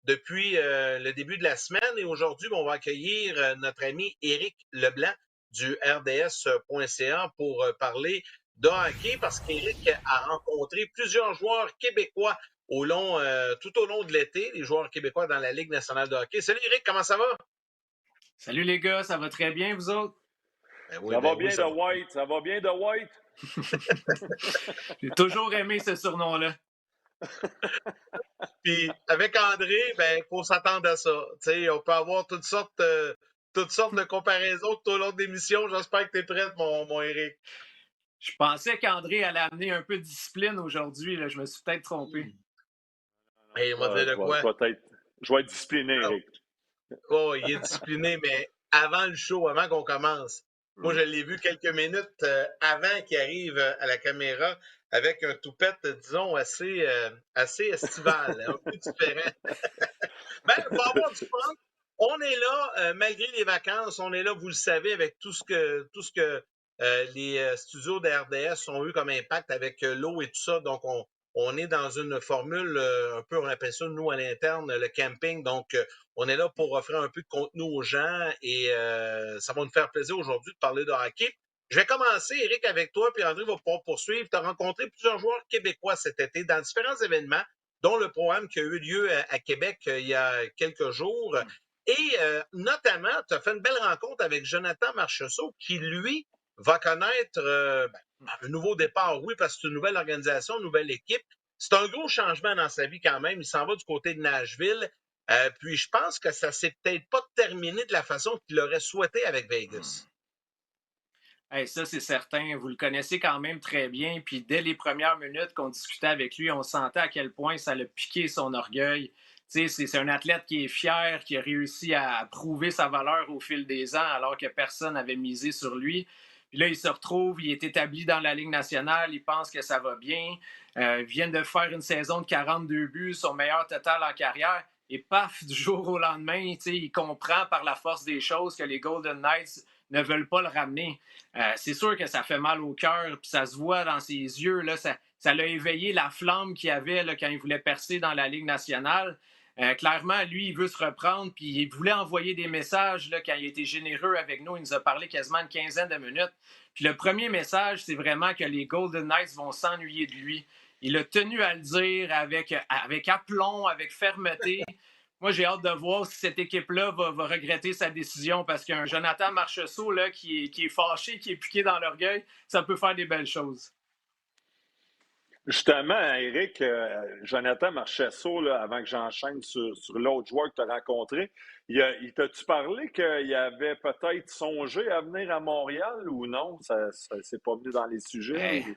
depuis le début de la semaine. Et aujourd'hui, on va accueillir notre ami Éric Leblanc du RDS.ca pour parler de hockey parce qu'Éric a rencontré plusieurs joueurs québécois tout au long de l'été, les joueurs québécois dans la Ligue nationale de hockey. Salut Éric, comment ça va? Salut les gars, ça va très bien, vous autres? Ça va bien de White, ça va bien de White. J'ai toujours aimé ce surnom-là. Puis avec André, ben faut s'attendre à ça. T'sais, on peut avoir toutes sortes de comparaisons tout au long de l'émission. J'espère que tu es prête, mon Éric. Je pensais qu'André allait amener un peu de discipline aujourd'hui. Là. Je me suis peut-être trompé. Hey, on va dire de quoi? Je vais être discipliné, Éric. Oh, il est discipliné, mais avant le show, avant qu'on commence, moi, je l'ai vu quelques minutes avant qu'il arrive à la caméra avec un toupette, disons, assez estival, un peu différent. Ben, il faut avoir du fun. On est là, malgré les vacances, on est là, vous le savez, avec tout ce que les studios de RDS ont eu comme impact avec l'eau et tout ça. Donc, on est dans une formule un peu, on appelle ça, nous, à l'interne, le camping. Donc, on est là pour offrir un peu de contenu aux gens et ça va nous faire plaisir aujourd'hui de parler de hockey. Je vais commencer, Éric, avec toi, puis André va pouvoir poursuivre. Tu as rencontré plusieurs joueurs québécois cet été dans différents événements, dont le programme qui a eu lieu à Québec il y a quelques jours. Et notamment, tu as fait une belle rencontre avec Jonathan Marchessault, qui, lui, va connaître un nouveau départ. Oui, parce que c'est une nouvelle organisation, une nouvelle équipe. C'est un gros changement dans sa vie quand même. Il s'en va du côté de Nashville. Puis je pense que ça s'est peut-être pas terminé de la façon qu'il aurait souhaité avec Vegas. Hey, ça, c'est certain. Vous le connaissez quand même très bien. Puis dès les premières minutes qu'on discutait avec lui, on sentait à quel point ça l'a piqué son orgueil. C'est un athlète qui est fier, qui a réussi à prouver sa valeur au fil des ans alors que personne n'avait misé sur lui. Puis là, il se retrouve, il est établi dans la Ligue nationale, il pense que ça va bien. Il vient de faire une saison de 42 buts, son meilleur total en carrière. Et paf, du jour au lendemain, il comprend par la force des choses que les Golden Knights ne veulent pas le ramener. C'est sûr que ça fait mal au cœur, puis ça se voit dans ses yeux. Là, ça l'a éveillé la flamme qu'il avait là, quand il voulait percer dans la Ligue nationale. Clairement, lui, il veut se reprendre, puis il voulait envoyer des messages là, quand il était généreux avec nous. Il nous a parlé quasiment une quinzaine de minutes. Puis le premier message, c'est vraiment que les Golden Knights vont s'ennuyer de lui. Il a tenu à le dire avec aplomb, avec fermeté. Moi, j'ai hâte de voir si cette équipe-là va regretter sa décision parce qu'un Jonathan Marchessault là, qui est fâché, qui est piqué dans l'orgueil, ça peut faire des belles choses. Justement, Éric, Jonathan Marchessault, là, avant que j'enchaîne sur l'autre joueur que tu as rencontré, il t'a-tu parlé qu'il avait peut-être songé à venir à Montréal ou non? Ça s'est pas venu dans les sujets? Ou...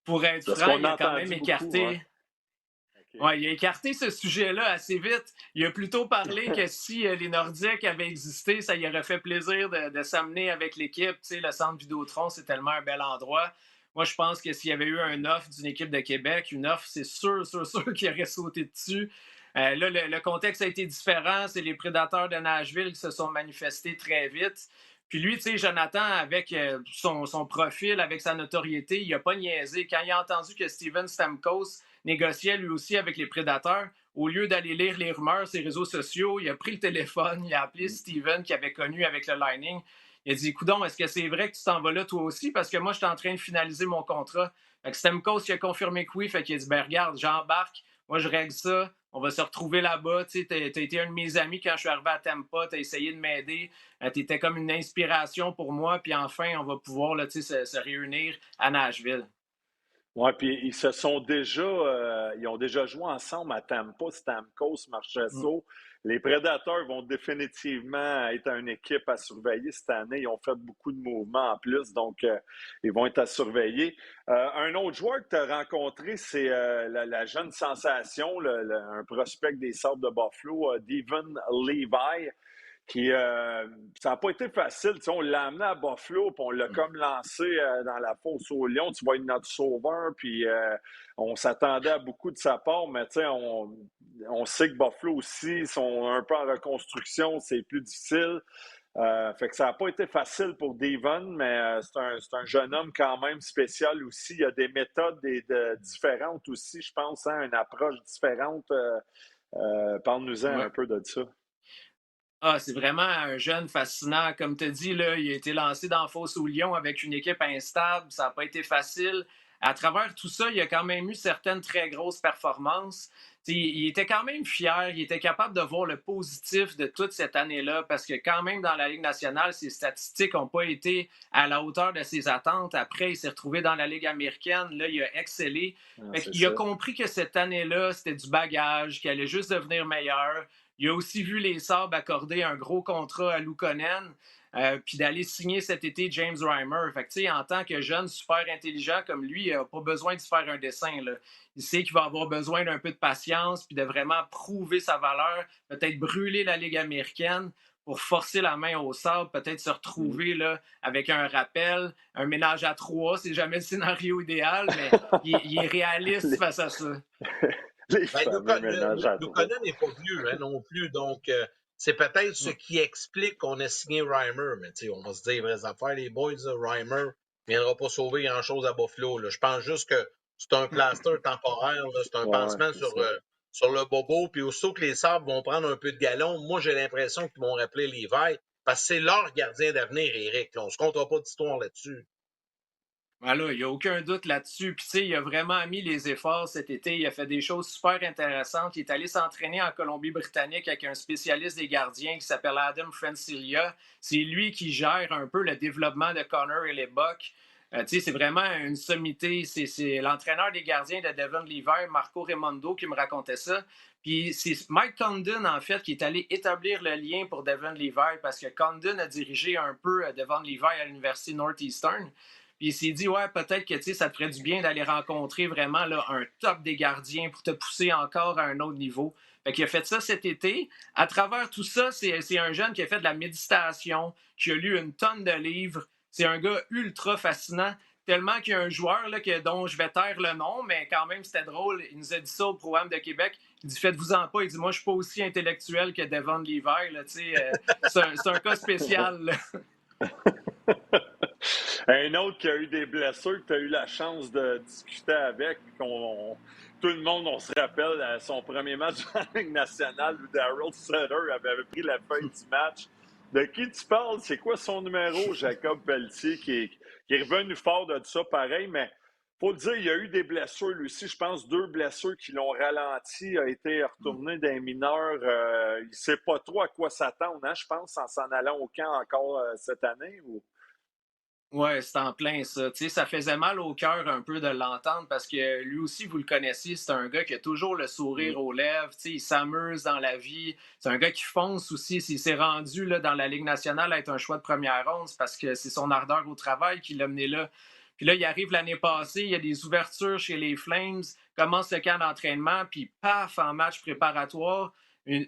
Pour être franc, il a quand même écarté. Beaucoup, hein? Ouais, il a écarté ce sujet-là assez vite. Il a plutôt parlé que si les Nordiques avaient existé, ça y aurait fait plaisir de s'amener avec l'équipe. Tu sais, le centre Vidéotron, c'est tellement un bel endroit. Moi, je pense que s'il y avait eu un offre d'une équipe de Québec, une offre, c'est sûr qu'il aurait sauté dessus. Là, le contexte a été différent. C'est les prédateurs de Nashville qui se sont manifestés très vite. Puis lui, tu sais, Jonathan, avec son profil, avec sa notoriété, il n'a pas niaisé. Quand il a entendu que Steven Stamkos négociait lui aussi avec les prédateurs, au lieu d'aller lire les rumeurs sur les réseaux sociaux, il a pris le téléphone, il a appelé Steven, qui avait connu avec le Lightning. Il a dit, coudonc, est-ce que c'est vrai que tu t'en vas là toi aussi? Parce que moi, je suis en train de finaliser mon contrat. Fait que Stamkos, il a confirmé que oui. Fait qu'il a dit, ben regarde, j'embarque. Moi, je règle ça. On va se retrouver là-bas. Tu sais, t'as été un de mes amis quand je suis arrivé à Tampa. Tu as essayé de m'aider. Tu étais comme une inspiration pour moi. Puis enfin, on va pouvoir là, se réunir à Nashville. Oui, puis ils ont déjà joué ensemble à Tampa, Stamkos, Marchessault. Les Prédateurs vont définitivement être une équipe à surveiller cette année. Ils ont fait beaucoup de mouvements en plus, donc ils vont être à surveiller. Un autre joueur que tu as rencontré, c'est la jeune sensation, un prospect des Sabres de Buffalo, Devon Levi. Ça n'a pas été facile. Tu sais, on l'a amené à Buffalo, puis on l'a comme lancé dans la fosse au lion. Tu vas être notre sauveur, puis on s'attendait à beaucoup de sa part, mais tu sais, on sait que Buffalo aussi sont un peu en reconstruction, c'est plus difficile. Fait que ça n'a pas été facile pour Devon, mais c'est un jeune homme quand même spécial aussi. Il y a des méthodes différentes aussi, je pense, hein, une approche différente. Parle-nous-en Ouais. un peu de ça. Ah, c'est vraiment un jeune fascinant. Comme tu as dit, là, il a été lancé dans Fosse au Lion avec une équipe instable. Ça n'a pas été facile. À travers tout ça, il a quand même eu certaines très grosses performances. Il était quand même fier. Il était capable de voir le positif de toute cette année-là parce que quand même dans la Ligue nationale, ses statistiques n'ont pas été à la hauteur de ses attentes. Après, il s'est retrouvé dans la Ligue américaine. Là, il a excellé. Il a compris que cette année-là, c'était du bagage, qu'il allait juste devenir meilleur. Il a aussi vu les Sabres accorder un gros contrat à Luukkonen, puis d'aller signer cet été James Reimer. Fait que, en tant que jeune super intelligent comme lui, il n'a pas besoin de se faire un dessin. Là. Il sait qu'il va avoir besoin d'un peu de patience, puis de vraiment prouver sa valeur, peut-être brûler la Ligue américaine pour forcer la main au Sabres, peut-être se retrouver là, avec un rappel, un ménage à trois. C'est jamais le scénario idéal, mais il est réaliste face à ça. Les fameux ménages à trois. Luukkonen n'est pas vieux non plus, donc c'est peut-être ce qui explique qu'on a signé Reimer. Mais on va se dire les vraies affaires, les boys, Reimer ne viendra pas sauver grand-chose à Buffalo. Là. Je pense juste que c'est un plaster temporaire, c'est un pansement sur le bobo. Puis aussitôt que les Sabres vont prendre un peu de galon, moi j'ai l'impression qu'ils vont rappeler Levi, parce que c'est leur gardien d'avenir, Éric. Là. On ne se comptera pas d'histoire là-dessus. Voilà, il n'y a aucun doute là-dessus. Puis, il a vraiment mis les efforts cet été. Il a fait des choses super intéressantes. Il est allé s'entraîner en Colombie-Britannique avec un spécialiste des gardiens qui s'appelle Adam Francilia. C'est lui qui gère un peu le développement de Connor et les Bucks. C'est vraiment une sommité. C'est l'entraîneur des gardiens de Devon Levi, Marco Raimondo, qui me racontait ça. Puis c'est Mike Condon, en fait, qui est allé établir le lien pour Devon Levi parce que Condon a dirigé un peu Devon Levi à l'Université Northeastern. Puis il s'est dit, ouais, peut-être que ça te ferait du bien d'aller rencontrer vraiment là, un top des gardiens pour te pousser encore à un autre niveau. Fait qu'il a fait ça cet été. À travers tout ça, c'est un jeune qui a fait de la méditation, qui a lu une tonne de livres. C'est un gars ultra fascinant, tellement qu'il y a un joueur là, dont je vais taire le nom, mais quand même, c'était drôle. Il nous a dit ça au programme de Québec. Il dit, faites-vous-en pas. Il dit, moi, je suis pas aussi intellectuel que Devon Levi. C'est un cas spécial. Là. Un autre qui a eu des blessures, que tu as eu la chance de discuter avec, tout le monde, on se rappelle à son premier match en Ligue nationale où Daryl Sutter avait pris la feuille du match. De qui tu parles? C'est quoi son numéro, Jacob Pelletier, qui est revenu fort de ça, pareil, mais faut le dire, il y a eu des blessures, lui aussi. Je pense 2 blessures qui l'ont ralenti, il a été retourné d'un mineur. Il ne sait pas trop à quoi s'attendre, je pense, en s'en allant au camp encore cette année. Ou... Ouais, c'est en plein ça. Ça faisait mal au cœur un peu de l'entendre parce que lui aussi, vous le connaissiez, c'est un gars qui a toujours le sourire aux lèvres. Il s'amuse dans la vie. C'est un gars qui fonce aussi. S'il s'est rendu là, dans la Ligue nationale à être un choix de première ronde, c'est parce que c'est son ardeur au travail qui l'a mené là. Puis là, il arrive l'année passée, il y a des ouvertures chez les Flames, commence le camp d'entraînement, puis paf, en match préparatoire,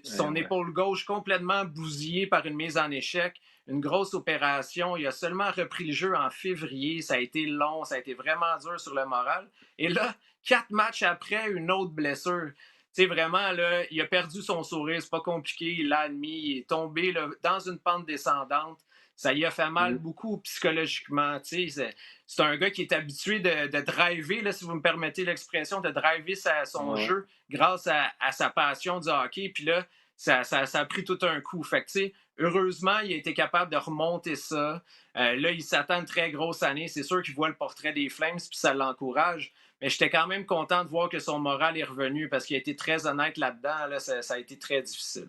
son épaule gauche complètement bousillée par une mise en échec. Une grosse opération. Il a seulement repris le jeu en février. Ça a été long, ça a été vraiment dur sur le moral. Et là, 4 matchs après, une autre blessure. Vraiment, là, il a perdu son sourire. C'est pas compliqué. Il l'a admis. Il est tombé là, dans une pente descendante. Ça lui a fait mal beaucoup psychologiquement. C'est un gars qui est habitué de driver, là, si vous me permettez l'expression, de driver son jeu grâce à sa passion du hockey. Puis là, ça a pris tout un coup. Fait que, heureusement, il a été capable de remonter ça. Là, il s'attend à une très grosse année. C'est sûr qu'il voit le portrait des Flames, puis ça l'encourage. Mais j'étais quand même content de voir que son moral est revenu parce qu'il a été très honnête là-dedans. Là, ça a été très difficile.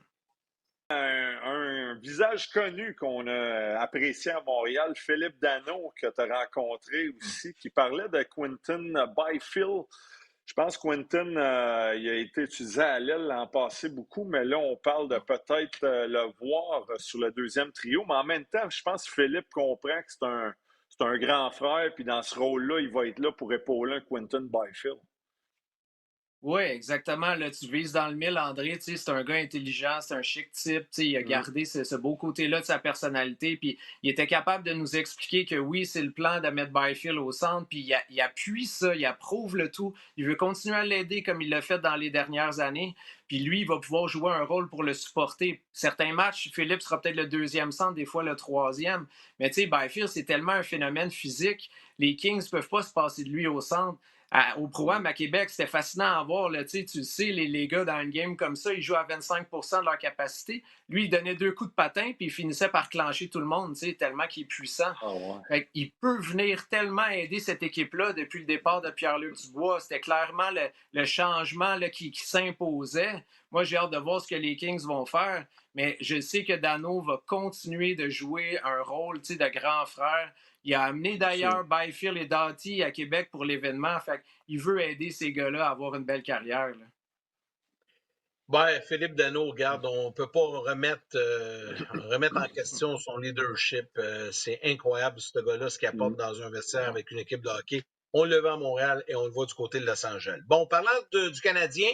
Un visage connu qu'on a apprécié à Montréal, Philippe Danault, que tu as rencontré aussi, qui parlait de Quinton Byfield. Je pense que Quinton, il a été utilisé à l'aile l'an passé beaucoup, mais là, on parle de peut-être le voir sur le deuxième trio. Mais en même temps, je pense que Philippe comprend que c'est un grand frère, puis dans ce rôle-là, il va être là pour épauler un Quinton Byfield. Oui, exactement. Là, tu vises dans le mille, André. C'est un gars intelligent, c'est un chic type. Il a gardé ce beau côté-là de sa personnalité. Puis il était capable de nous expliquer que oui, c'est le plan de mettre Byfield au centre. Puis il appuie ça, il approuve le tout. Il veut continuer à l'aider comme il l'a fait dans les dernières années. Puis lui, il va pouvoir jouer un rôle pour le supporter. Certains matchs, Philippe sera peut-être le deuxième centre, des fois le troisième. Mais Byfield, c'est tellement un phénomène physique. Les Kings ne peuvent pas se passer de lui au centre. Au Pro-Am à Québec, c'était fascinant à voir. Là, tu le sais, les gars dans une game comme ça, ils jouent à 25 de leur capacité. Lui, il donnait 2 coups de patin, puis il finissait par clencher tout le monde, tellement qu'il est puissant. Oh, ouais. Fait qu'il peut venir tellement aider cette équipe-là depuis le départ de Pierre-Luc Dubois. C'était clairement le changement là, qui s'imposait. Moi, j'ai hâte de voir ce que les Kings vont faire, mais je sais que Danault va continuer de jouer un rôle de grand frère. Il a amené d'ailleurs Byfield et Doughty à Québec pour l'événement. Fait qu'il veut aider ces gars-là à avoir une belle carrière. Là. Ben, Philippe Danault, regarde, on ne peut pas remettre en question son leadership. C'est incroyable, ce gars-là, ce qu'il apporte dans un vestiaire avec une équipe de hockey. On le voit à Montréal et on le voit du côté de Los Angeles. Bon, parlant du Canadien,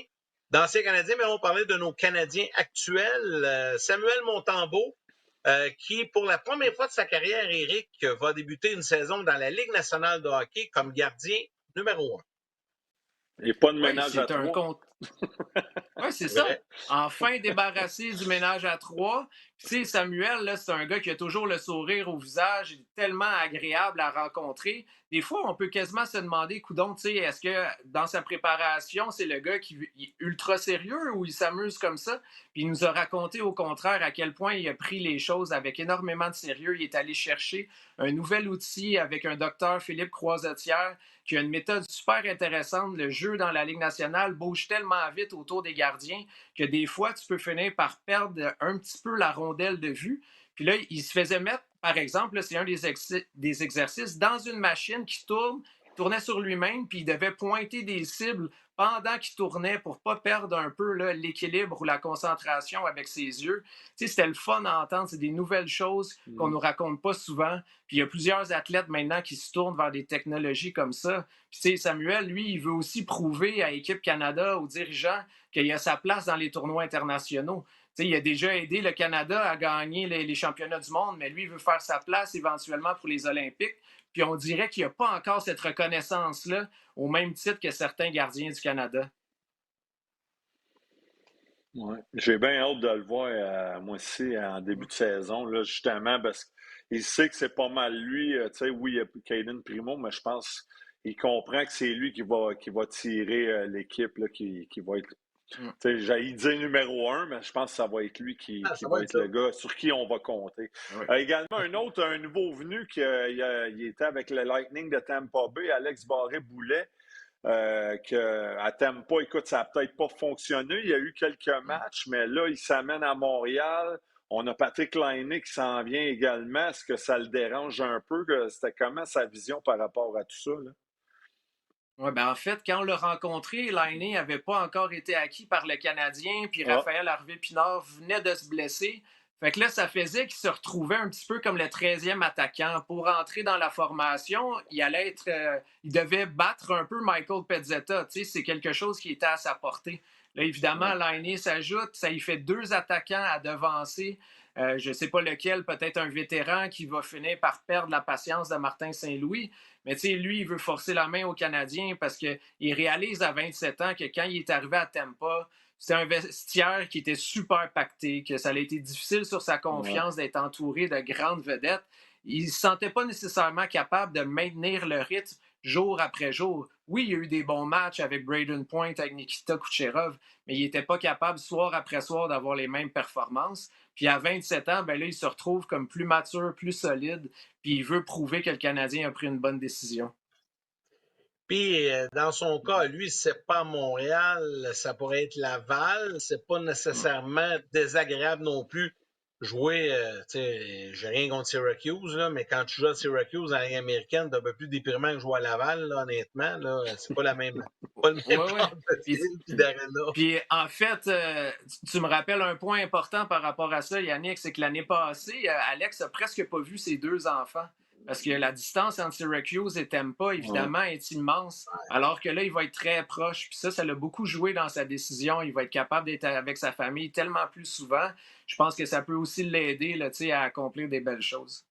d'anciens Canadiens, mais on parlait de nos Canadiens actuels. Samuel Montembeault, qui, pour la première fois de sa carrière, Éric, va débuter une saison dans la Ligue nationale de hockey comme gardien numéro 1. Et pas de ménage à 3. Oui, c'est ça. Enfin débarrassé du ménage à 3. Tu sais, Samuel, là, c'est un gars qui a toujours le sourire au visage. Il est tellement agréable à rencontrer. Des fois, on peut quasiment se demander, coudonc, tu sais, est-ce que dans sa préparation, c'est le gars qui est ultra sérieux ou il s'amuse comme ça? Puis il nous a raconté au contraire à quel point il a pris les choses avec énormément de sérieux. Il est allé chercher un nouvel outil avec un docteur Philippe Croisetière qui a une méthode super intéressante. Le jeu dans la Ligue nationale bouge tellement vite autour des gardiens que des fois, tu peux finir par perdre un petit peu la rondelle de vue. Puis là, il se faisait mettre, par exemple, là, c'est un des exercices, dans une machine qui tournait sur lui-même, puis il devait pointer des cibles pendant qu'il tournait pour ne pas perdre un peu là, l'équilibre ou la concentration avec ses yeux. Tu sais, c'était le fun à entendre. C'est des nouvelles choses qu'on ne nous raconte pas souvent. Puis il y a plusieurs athlètes maintenant qui se tournent vers des technologies comme ça. Puis tu sais, Samuel, lui, il veut aussi prouver à Équipe Canada, aux dirigeants, qu'il a sa place dans les tournois internationaux. Tu sais, il a déjà aidé le Canada à gagner les championnats du monde, mais lui, il veut faire sa place éventuellement pour les Olympiques. Puis on dirait qu'il n'y a pas encore cette reconnaissance-là au même titre que certains gardiens du Canada. Ouais. J'ai bien hâte de le voir, moi aussi, en début de saison, là, justement, parce qu'il sait que c'est pas mal lui. Tu sais, oui, il y a Caden Primo, mais je pense qu'il comprend que c'est lui qui va tirer l'équipe, là, qui va être. Tu sais, j'ai dit numéro 1, mais je pense que ça va être lui qui va être le gars sur qui on va compter. Ouais. Également, un nouveau venu qui il était avec le Lightning de Tampa Bay, Alex Barré-Boulet. À Tampa, écoute, ça n'a peut-être pas fonctionné. Il y a eu quelques matchs, mais là, il s'amène à Montréal. On a Patrick Laine qui s'en vient également. Est-ce que ça le dérange un peu? C'était comment sa vision par rapport à tout ça? Là? Ouais, ben en fait, quand on l'a rencontré, Laine n'avait pas encore été acquis par le Canadien, puis Raphaël Harvey-Pinard venait de se blesser. Fait que là, ça faisait qu'il se retrouvait un petit peu comme le 13e attaquant. Pour entrer dans la formation, il devait battre un peu Michael Pezzetta. Tu sais, c'est quelque chose qui était à sa portée. Là, évidemment, Laine s'ajoute. Ça y fait 2 attaquants à devancer. Je ne sais pas lequel, peut-être un vétéran qui va finir par perdre la patience de Martin Saint-Louis. Mais tu sais, lui, il veut forcer la main aux Canadiens parce qu'il réalise à 27 ans que quand il est arrivé à Tampa, c'était un vestiaire qui était super pacté, que ça a été difficile sur sa confiance d'être entouré de grandes vedettes. Il ne se sentait pas nécessairement capable de maintenir le rythme jour après jour. Oui, il y a eu des bons matchs avec Braden Point, avec Nikita Kucherov, mais il n'était pas capable, soir après soir, d'avoir les mêmes performances. Puis à 27 ans, ben là, il se retrouve comme plus mature, plus solide, puis il veut prouver que le Canadien a pris une bonne décision. Puis, dans son cas, lui, c'est pas Montréal, ça pourrait être Laval. C'est pas nécessairement désagréable non plus jouer. Tu sais, j'ai rien contre Syracuse, là, mais quand tu joues à Syracuse en Ligue américaine, c'est un peu plus déprimant que jouer à Laval, là, honnêtement. Là, c'est pas la même, pas le même genre de style puis d'aréna. Puis, en fait, tu me rappelles un point important par rapport à ça, Yannick, c'est que l'année passée, Alex a presque pas vu ses 2 enfants. Parce que la distance entre Syracuse et Tampa, évidemment, est immense. Alors que là, il va être très proche. Puis ça l'a beaucoup joué dans sa décision. Il va être capable d'être avec sa famille tellement plus souvent. Je pense que ça peut aussi l'aider là, à accomplir des belles choses.